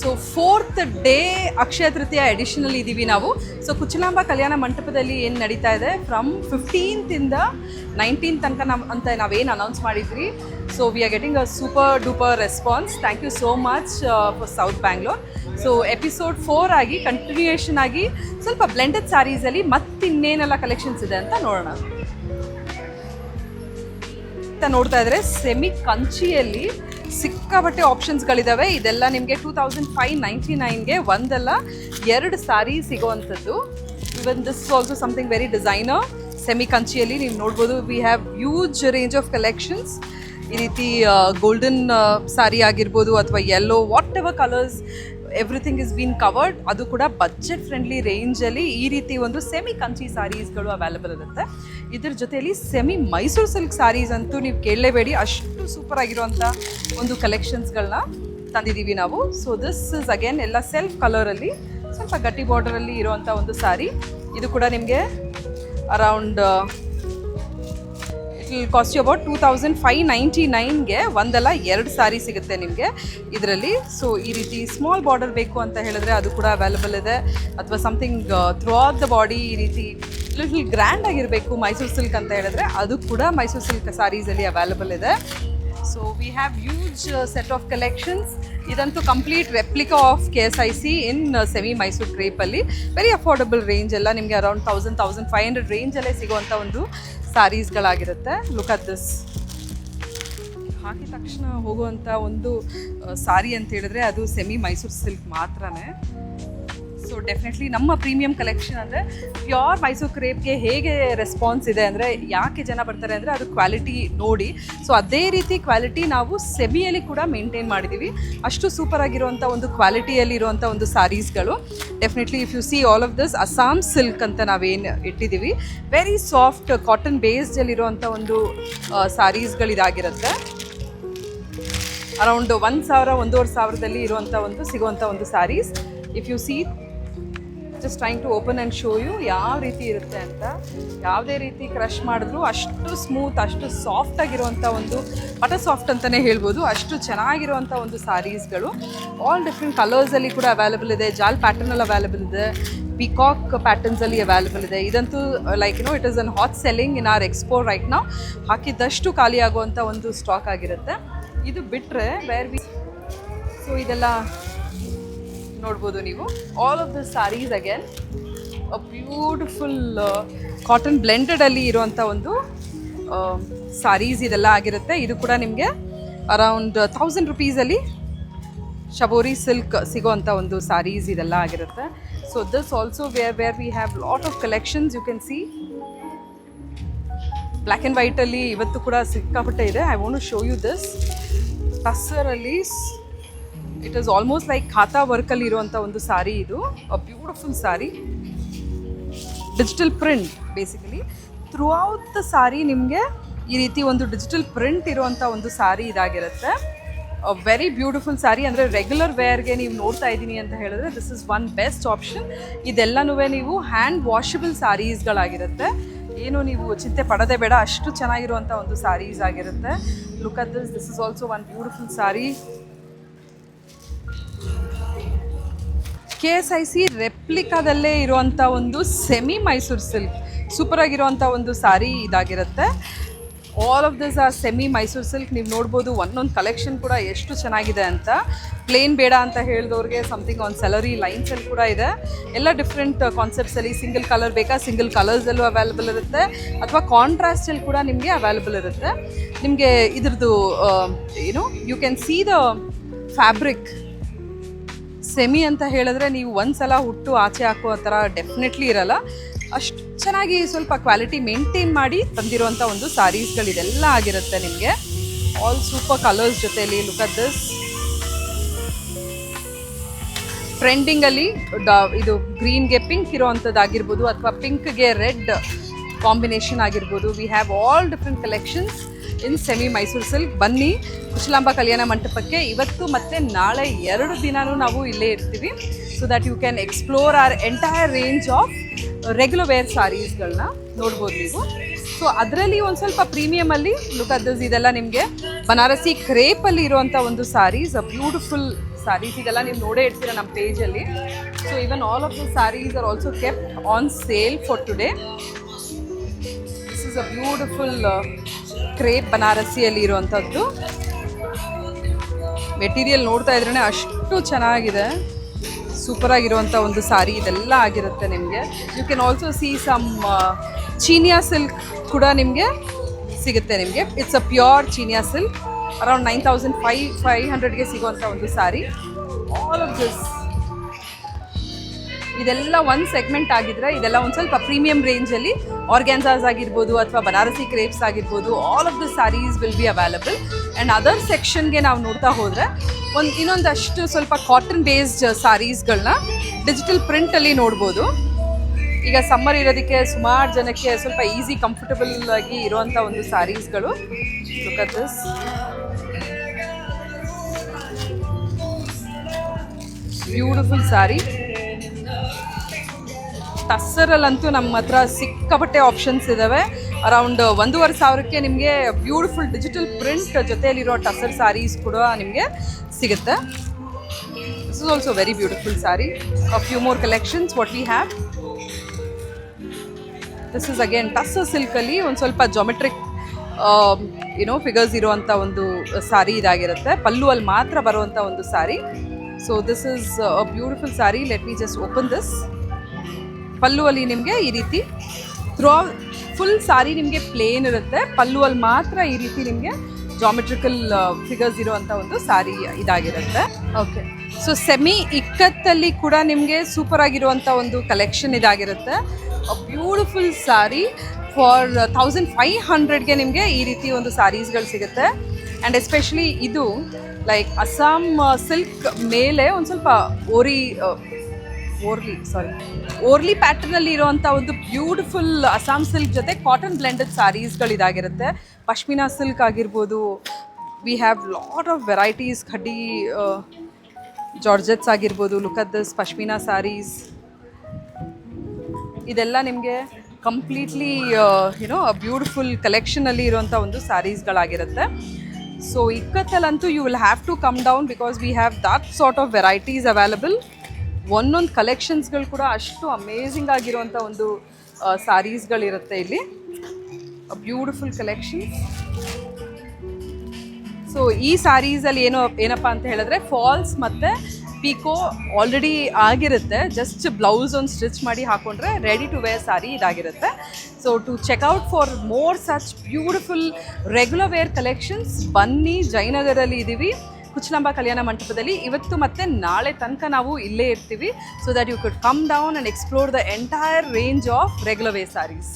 So 4th day Akshaya Tritiya ಎಡಿಷನಲ್ಲಿ ಇದ್ದೀವಿ ನಾವು. So ಕುಚಲಾಂಬ ಕಲ್ಯಾಣ ಮಂಟಪದಲ್ಲಿ ಏನು ನಡೀತಾ ಇದೆ ಫ್ರಮ್ 15th ಇಂದ 19th ತನಕ ಅಂತ ನಾವೇನು ಅನೌನ್ಸ್ ಮಾಡಿದ್ರಿ. So we are getting a super duper response. Thank you so much for South Bangalore. So episode 4 ಆಗಿ ಕಂಟಿನ್ಯೂಯೇಷನ್ ಆಗಿ ಸ್ವಲ್ಪ ಬ್ಲೆಂಡೆಡ್ ಸ್ಯಾರೀಸಲ್ಲಿ ಮತ್ತಿನ್ನೇನೆಲ್ಲ ಕಲೆಕ್ಷನ್ಸ್ ಇದೆ ಅಂತ ನೋಡೋಣ. ನೋಡ್ತಾ ಇದ್ರೆ ಸೆಮಿ ಕಂಚಿಯಲ್ಲಿ ಸಿಕ್ಕಾಪಟ್ಟೆ ಆಪ್ಷನ್ಸ್ಗಳಿದ್ದಾವೆ. ಇದೆಲ್ಲ ನಿಮಗೆ 2599ಗೆ ಒಂದಲ್ಲ 2 ಸಾರಿ ಸಿಗೋವಂಥದ್ದು. Even this also something very designer. Semi ಕಂಚಿಯಲ್ಲಿ ನೀವು ನೋಡ್ಬೋದು, we have huge range of collections. ಈ ರೀತಿ ಗೋಲ್ಡನ್ ಸಾರಿ ಆಗಿರ್ಬೋದು ಅಥವಾ yellow, whatever colours, everything is been covered. ಅದು ಕೂಡ ಬಜೆಟ್ ಫ್ರೆಂಡ್ಲಿ ರೇಂಜಲ್ಲಿ ಈ ರೀತಿ ಒಂದು ಸೆಮಿ ಕಂಚಿ ಸಾರೀಸ್ಗಳು ಅವೈಲೇಬಲ್ ಇರುತ್ತೆ. ಇದ್ರ ಜೊತೆಯಲ್ಲಿ ಸೆಮಿ ಮೈಸೂರು ಸಿಲ್ಕ್ ಸಾರೀಸ್ ಅಂತೂ ನೀವು ಕೇಳಲೇಬೇಡಿ, ಅಷ್ಟು ಸೂಪರ್ ಆಗಿರುವಂಥ ಒಂದು ಕಲೆಕ್ಷನ್ಸ್ಗಳನ್ನ ತಂದಿದ್ದೀವಿ ನಾವು. ಸೊ ದಿಸ್ ಇಸ್ ಅಗೇನ್ ಎಲ್ಲ ಸೆಲ್ಫ್ ಕಲರಲ್ಲಿ ಸ್ವಲ್ಪ ಗಟ್ಟಿ ಬಾರ್ಡರಲ್ಲಿ ಇರುವಂಥ ಒಂದು ಸಾರಿ. ಇದು ಕೂಡ ನಿಮಗೆ around it will cost you about 2599ಗೆ ಒಂದಲ್ಲ 2 ಸಾರಿ ಸಿಗುತ್ತೆ ನಿಮಗೆ ಇದರಲ್ಲಿ. ಸೊ ಈ ರೀತಿ ಸ್ಮಾಲ್ ಬಾರ್ಡರ್ ಬೇಕು ಅಂತ ಹೇಳಿದ್ರೆ ಅದು ಕೂಡ ಅವೈಲೇಬಲ್ ಇದೆ. ಅಥವಾ something through out the body ಈ ರೀತಿ ಲಿಟಲ್ ಗ್ರ್ಯಾಂಡ್ ಆಗಿರಬೇಕು ಮೈಸೂರು ಸಿಲ್ಕ್ ಅಂತ ಹೇಳಿದ್ರೆ ಅದು ಕೂಡ ಮೈಸೂರು ಸಿಲ್ಕ್ ಸಾರೀಸಲ್ಲಿ ಅವೈಲೇಬಲ್ ಇದೆ. So we have huge set of collections. ಇದಂತೂ complete replica of KSIC in semi Mysuru ಕ್ರೇಪಲ್ಲಿ ವೆರಿ ಅಫೋರ್ಡಬಲ್ ರೇಂಜ್ ಎಲ್ಲ ನಿಮಗೆ ಅರೌಂಡ್ 1500 ರೇಂಜಲ್ಲೇ ಸಿಗುವಂಥ ಒಂದು ಸಾರೀಸ್ಗಳಾಗಿರುತ್ತೆ. Look at this. ಹಾಕಿದ ತಕ್ಷಣ ಹೋಗುವಂಥ ಒಂದು ಸಾರಿ ಅಂತ ಹೇಳಿದ್ರೆ ಅದು ಸೆಮಿ ಮೈಸೂರು ಸಿಲ್ಕ್ ಮಾತ್ರನೇ. ಸೊ ಡೆಫಿನೆಟ್ಲಿ ನಮ್ಮ ಪ್ರೀಮಿಯಂ ಕಲೆಕ್ಷನ್ ಅಂದರೆ ಪ್ಯೂರ್ ಮೈಸೂರು ಕ್ರೇಪ್ಗೆ ಹೇಗೆ ರೆಸ್ಪಾನ್ಸ್ ಇದೆ ಅಂದರೆ ಯಾಕೆ ಜನ ಬರ್ತಾರೆ ಅಂದರೆ ಅದು ಕ್ವಾಲಿಟಿ ನೋಡಿ. ಸೊ ಅದೇ ರೀತಿ ಕ್ವಾಲಿಟಿ ನಾವು ಸೆಮಿಯಲ್ಲಿ ಕೂಡ ಮೇಂಟೈನ್ ಮಾಡಿದ್ದೀವಿ. ಅಷ್ಟು ಸೂಪರ್ ಆಗಿರುವಂಥ ಒಂದು ಕ್ವಾಲಿಟಿಯಲ್ಲಿ ಇರುವಂಥ ಒಂದು ಸಾರೀಸ್ಗಳು. Definitely if you see all of this Assam silk ಅಂತ ನಾವೇನು ಇಟ್ಟಿದ್ದೀವಿ, ವೆರಿ ಸಾಫ್ಟ್ ಕಾಟನ್ ಬೇಸ್ಡಲ್ಲಿರುವಂಥ ಒಂದು ಸಾರೀಸ್ಗಳಿದಾಗಿರುತ್ತೆ. ಅರೌಂಡ್ 1000-1500 ಇರುವಂಥ ಒಂದು ಸಿಗುವಂಥ ಒಂದು sarees. If you see just trying to open and show you ಯಾವ ರೀತಿ ಇರುತ್ತೆ ಅಂತ. ಯಾವುದೇ ರೀತಿ ಕ್ರಷ್ ಮಾಡಿದ್ರು ಅಷ್ಟು ಸ್ಮೂತ್, ಅಷ್ಟು ಸಾಫ್ಟ್ ಆಗಿರುವಂಥ ಒಂದು ಬಟರ್ ಸಾಫ್ಟ್ ಅಂತಲೇ ಹೇಳ್ಬೋದು. ಅಷ್ಟು ಚೆನ್ನಾಗಿರುವಂಥ ಒಂದು ಸಾರೀಸ್ಗಳು. ಆಲ್ ಡಿಫ್ರೆಂಟ್ ಕಲರ್ಸಲ್ಲಿ ಕೂಡ ಅವೈಲೇಬಲ್ ಇದೆ. ಜಾಲ್ ಪ್ಯಾಟರ್ನಲ್ಲಿ ಅವೈಲೇಬಲ್ ಇದೆ, ಪಿಕಾಕ್ ಪ್ಯಾಟರ್ನ್ಸಲ್ಲಿ ಅವೈಲೇಬಲ್ ಇದೆ. ಇದಂತೂ like it is an hot selling in our expo right ನಾವು. ಹಾಕಿದ್ದಷ್ಟು ಖಾಲಿ ಆಗುವಂಥ ಒಂದು ಸ್ಟಾಕ್ ಆಗಿರುತ್ತೆ. ಇದು ಬಿಟ್ಟರೆ ಸೊ ಇದೆಲ್ಲ ನೋಡ್ಬೋದು ನೀವು. All of the saris again beautiful cotton ಬ್ಲೆಂಡೆಡಲ್ಲಿ ಇರುವಂಥ ಒಂದು ಸಾರೀಸ್ ಇದೆಲ್ಲ ಆಗಿರುತ್ತೆ. ಇದು ಕೂಡ ನಿಮಗೆ ಅರೌಂಡ್ 1000 ರೂಪೀಸಲ್ಲಿ ಶಬೋರಿ ಸಿಲ್ಕ್ ಸಿಗೋವಂಥ ಒಂದು ಸಾರೀಸ್ ಇದೆಲ್ಲ ಆಗಿರುತ್ತೆ. So this also where we have lot of collections. You can see black and ವೈಟಲ್ಲಿ ಇವತ್ತು ಕೂಡ ಸಿಕ್ಕಾಪಟ್ಟೆ ಇದೆ. I want to show you this. ಟಸ್ಸರಲ್ಲಿ ಇಟ್ ಈಸ್ ಆಲ್ಮೋಸ್ಟ್ ಲೈಕ್ ಖಾತಾ ವರ್ಕಲ್ಲಿ ಇರುವಂಥ ಒಂದು ಸಾರಿ. ಇದು a beautiful sari, digital print basically throughout the sari. ನಿಮಗೆ ಈ ರೀತಿ ಒಂದು ಡಿಜಿಟಲ್ ಪ್ರಿಂಟ್ ಇರುವಂಥ ಒಂದು ಸಾರಿ ಇದಾಗಿರುತ್ತೆ. Very beautiful sari. ಅಂದರೆ ರೆಗ್ಯುಲರ್ ವೇರ್ಗೆ ನೀವು ನೋಡ್ತಾ ಇದ್ದೀನಿ ಅಂತ ಹೇಳಿದ್ರೆ this is one best option. ಇದೆಲ್ಲನೂ ನೀವು ಹ್ಯಾಂಡ್ ವಾಷಬಲ್ ಸಾರೀಸ್ಗಳಾಗಿರುತ್ತೆ. ಏನು ನೀವು ಚಿಂತೆ ಪಡೋದೇ ಬೇಡ, ಅಷ್ಟು ಚೆನ್ನಾಗಿರುವಂಥ ಒಂದು ಸಾರೀಸ್ ಆಗಿರುತ್ತೆ. Look at this. This is also one beautiful sorry. KSIC ರೆಪ್ಲಿಕಾದಲ್ಲೇ ಇರುವಂಥ ಒಂದು ಸೆಮಿ ಮೈಸೂರು ಸಿಲ್ಕ್ ಸೂಪರ್ ಆಗಿರುವಂಥ ಒಂದು ಸಾರಿ ಇದಾಗಿರುತ್ತೆ. All of this are semi Mysuru silk. ನೀವು ನೋಡ್ಬೋದು ಒಂದೊಂದು ಕಲೆಕ್ಷನ್ ಕೂಡ ಎಷ್ಟು ಚೆನ್ನಾಗಿದೆ ಅಂತ. ಪ್ಲೇನ್ ಬೇಡ ಅಂತ ಹೇಳಿದವ್ರಿಗೆ ಸಮಥಿಂಗ್ ಆನ್ ಸೆಲರಿ ಲೈನ್ಸಲ್ಲಿ ಕೂಡ ಇದೆ. ಎಲ್ಲ ಡಿಫ್ರೆಂಟ್ ಕಾನ್ಸೆಪ್ಟ್ಸಲ್ಲಿ ಸಿಂಗಲ್ ಕಲರ್ ಬೇಕಾ ಸಿಂಗಲ್ ಕಲರ್ಸಲ್ಲೂ ಅವೈಲೇಬಲ್ ಇರುತ್ತೆ, ಅಥವಾ ಕಾಂಟ್ರಾಸ್ಟಲ್ಲಿ ಕೂಡ ನಿಮಗೆ ಅವೈಲೇಬಲ್ ಇರುತ್ತೆ. ನಿಮಗೆ ಇದ್ರದ್ದು you can see the fabric. Semi ಅಂತ ಹೇಳಿದ್ರೆ ನೀವು ಒಂದು ಸಲ ಹುಟ್ಟು ಆಚೆ ಹಾಕೋ ಥರ ಡೆಫಿನೆಟ್ಲಿ ಇರಲ್ಲ. ಅಷ್ಟು ಚೆನ್ನಾಗಿ ಸ್ವಲ್ಪ ಕ್ವಾಲಿಟಿ ಮೇಂಟೈನ್ ಮಾಡಿ ತಂದಿರುವಂಥ ಒಂದು ಸಾರೀಸ್ಗಳಿದೆಲ್ಲ ಆಗಿರುತ್ತೆ ನಿಮಗೆ. ಆಲ್ ಸೂಪರ್ ಕಲರ್ಸ್ ಜೊತೆಯಲ್ಲಿ. Look at this. ಟ್ರೆಂಡಿಂಗಲ್ಲಿ ಇದು ಗ್ರೀನ್ಗೆ ಪಿಂಕ್ ಇರೋವಂಥದ್ದಾಗಿರ್ಬೋದು, ಅಥವಾ ಪಿಂಕ್ಗೆ ರೆಡ್ ಕಾಂಬಿನೇಷನ್ ಆಗಿರ್ಬೋದು. We have all different collections in semi Mysuru silk. ಬನ್ನಿ ಕುಶಲಾಂಬ ಕಲ್ಯಾಣ ಮಂಟಪಕ್ಕೆ. ಇವತ್ತು ಮತ್ತು ನಾಳೆ 2 ದಿನವೂ ನಾವು ಇಲ್ಲೇ ಇರ್ತೀವಿ. So that you can explore our entire range of regular wear ಸಾರೀಸ್ಗಳನ್ನ ನೋಡ್ಬೋದು ನೀವು. ಸೊ ಅದರಲ್ಲಿ ಒಂದು ಸ್ವಲ್ಪ ಪ್ರೀಮಿಯಮಲ್ಲಿ ಲುಕ್ ಅಟ್ ದಿಸ್. ಇದೆಲ್ಲ ನಿಮಗೆ ಬನಾರಸಿ ಕ್ರೇಪಲ್ಲಿ ಇರುವಂಥ ಒಂದು ಸಾರೀಸ್, ಅ ಬ್ಯೂಟಿಫುಲ್ ಸ್ಯಾರೀಸಿಗೆಲ್ಲ ನೀವು ನೋಡೇ ಇರ್ತೀರ ನಮ್ಮ ಪೇಜಲ್ಲಿ. So even all of the saris are also kept on sale for today. This is a beautiful crepe ಬನಾರಸಿಯಲ್ಲಿ ಇರುವಂಥದ್ದು. ಮೆಟೀರಿಯಲ್ ನೋಡ್ತಾ ಇದ್ರೇ ಅಷ್ಟು ಚೆನ್ನಾಗಿದೆ, ಸೂಪರಾಗಿರುವಂಥ ಒಂದು ಸಾರಿ ಇದೆಲ್ಲ ಆಗಿರುತ್ತೆ ನಿಮಗೆ. You can also see some Chiniya silk ಕೂಡ ನಿಮಗೆ ಸಿಗುತ್ತೆ ನಿಮಗೆ. It's a pure Chiniya silk, around 9,500ಗೆ ಸಿಗುವಂಥ ಒಂದು ಸಾರಿ. ಆಲ್ ಆಫ್ ದಿಸ್ ಇದೆಲ್ಲ ಒಂದು ಸೆಗ್ಮೆಂಟ್ ಆಗಿದ್ರೆ, ಇದೆಲ್ಲ ಒಂದು ಸ್ವಲ್ಪ ಪ್ರೀಮಿಯಂ ರೇಂಜಲ್ಲಿ ಆರ್ಗ್ಯಾನ್ಸಾಸ್ ಆಗಿರ್ಬೋದು ಅಥವಾ ಬನಾರಸಿ ಕ್ರೇಪ್ಸ್ ಆಗಿರ್ಬೋದು, all of the saris will be available. And other ಸೆಕ್ಷನ್ಗೆ ನಾವು ನೋಡ್ತಾ ಹೋದರೆ ಇನ್ನೊಂದಷ್ಟು ಸ್ವಲ್ಪ ಕಾಟನ್ ಬೇಸ್ಡ್ ಸ್ಯಾರೀಸ್ಗಳನ್ನ ಡಿಜಿಟಲ್ ಪ್ರಿಂಟಲ್ಲಿ ನೋಡ್ಬೋದು. ಈಗ ಸಮ್ಮರ್ ಇರೋದಕ್ಕೆ ಸುಮಾರು ಜನಕ್ಕೆ ಸ್ವಲ್ಪ ಈಸಿ ಕಂಫರ್ಟಬಲ್ ಆಗಿ ಇರುವಂಥ ಒಂದು ಸ್ಯಾರೀಸ್ಗಳು. Look at this. Beautiful sari. ಟಸ್ಸರಲ್ಲಂತೂ ನಮ್ಮ ಹತ್ರ ಸಿಕ್ಕಾಪಟ್ಟೆ ಆಪ್ಷನ್ಸ್ ಇದ್ದಾವೆ. ಅರೌಂಡ್ 1,500ಕ್ಕೆ ನಿಮಗೆ ಬ್ಯೂಟಿಫುಲ್ ಡಿಜಿಟಲ್ ಪ್ರಿಂಟ್ ಜೊತೆಯಲ್ಲಿರೋ ಟಸ್ಸರ್ ಸ್ಯಾರೀಸ್ ಕೂಡ ನಿಮಗೆ ಸಿಗುತ್ತೆ. This is also very beautiful sari. A few more collections what we have. This is again tussar ಸಿಲ್ಕಲ್ಲಿ ಒಂದು ಸ್ವಲ್ಪ ಜಾಮೆಟ್ರಿಕ್ ಫಿಗರ್ಸ್ ಇರುವಂಥ ಒಂದು ಸ್ಯಾರಿ ಇದಾಗಿರುತ್ತೆ. ಪಲ್ಲುವಲ್ಲಿ ಮಾತ್ರ ಬರುವಂಥ ಒಂದು sari. So this is a beautiful sari. Let me just open this. ಪಲ್ಲುವಲ್ಲಿ ನಿಮಗೆ ಈ ರೀತಿ ಫುಲ್ ಸಾರಿ ನಿಮಗೆ ಪ್ಲೇನ್ ಇರುತ್ತೆ. ಪಲ್ಲುವಲ್ಲಿ ಮಾತ್ರ ಈ ರೀತಿ ನಿಮಗೆ ಜಾಮೆಟ್ರಿಕಲ್ ಫಿಗರ್ಸ್ ಇರುವಂಥ ಒಂದು ಸಾರಿ ಇದಾಗಿರುತ್ತೆ. ಓಕೆ, ಸೊ ಸೆಮಿ ಇಕ್ಕತ್ತಲ್ಲಿ ಕೂಡ ನಿಮಗೆ ಸೂಪರ್ ಆಗಿರುವಂಥ ಒಂದು ಕಲೆಕ್ಷನ್ ಇದಾಗಿರುತ್ತೆ. ಬ್ಯೂಟಿಫುಲ್ ಸಾರಿ ಫಾರ್ 1,500ಗೆ ನಿಮಗೆ ಈ ರೀತಿ ಒಂದು ಸ್ಯಾರೀಸ್ಗಳು ಸಿಗುತ್ತೆ. ಆ್ಯಂಡ್ ಎಸ್ಪೆಷಲಿ ಇದು ಲೈಕ್ ಅಸ್ಸಾಂ ಸಿಲ್ಕ್ ಮೇಲೆ ಒಂದು ಸ್ವಲ್ಪ ಓರ್ಲಿ ಪ್ಯಾಟರ್ನಲ್ಲಿ ಇರುವಂಥ ಒಂದು ಬ್ಯೂಟಿಫುಲ್ ಅಸ್ಸಾಂ ಸಿಲ್ಕ್ ಜೊತೆ ಕಾಟನ್ ಬ್ಲೆಂಡೆಡ್ ಸ್ಯಾರೀಸ್ಗಳಿದಾಗಿರುತ್ತೆ. ಪಶ್ಮಿನಾ ಸಿಲ್ಕ್ ಆಗಿರ್ಬೋದು. We have lot of varieties. Khaddi georgettes ಆಗಿರ್ಬೋದು. Look at this pashmina sarees. ಇದೆಲ್ಲ ನಿಮಗೆ ಕಂಪ್ಲೀಟ್ಲಿ ಬ್ಯೂಟಿಫುಲ್ ಕಲೆಕ್ಷನಲ್ಲಿ ಇರುವಂಥ ಒಂದು ಸ್ಯಾರೀಸ್ಗಳಾಗಿರುತ್ತೆ. ಸೊ ಇಕ್ಕತ್ತಲ್ಲಂತೂ you will have to come down because we have that sort of varieties available. ಒಂದೊಂದು ಕಲೆಕ್ಷನ್ಸ್ಗಳು ಕೂಡ ಅಷ್ಟು ಅಮೇಝಿಂಗ್ ಆಗಿರುವಂಥ ಒಂದು ಸ್ಯಾರೀಸ್ಗಳಿರುತ್ತೆ ಇಲ್ಲಿ. Beautiful collections. ಸೊ ಈ ಸ್ಯಾರೀಸಲ್ಲಿ ಏನಪ್ಪ ಅಂತ ಹೇಳಿದ್ರೆ ಫಾಲ್ಸ್ ಮತ್ತು ಪೀಕೋ ಆಲ್ರೆಡಿ ಆಗಿರುತ್ತೆ. ಜಸ್ಟ್ ಬ್ಲೌಸ್ ಒಂದು ಸ್ಟಿಚ್ ಮಾಡಿ ಹಾಕೊಂಡ್ರೆ ರೆಡಿ ಟು ವೇರ್ ಸ್ಯಾರಿ ಇದಾಗಿರುತ್ತೆ. So to check out for more such beautiful regular wear collections ಬನ್ನಿ. ಜಯನಗರಲ್ಲಿ ಇದ್ದೀವಿ, ಕುಚ್ಚಲಂಬ ಕಲ್ಯಾಣ ಮಂಟಪದಲ್ಲಿ. ಇವತ್ತು ಮತ್ತು ನಾಳೆ ತನಕ ನಾವು ಇಲ್ಲೇ ಇರ್ತೀವಿ. So that you could come down and explore the entire range of regular wear saris.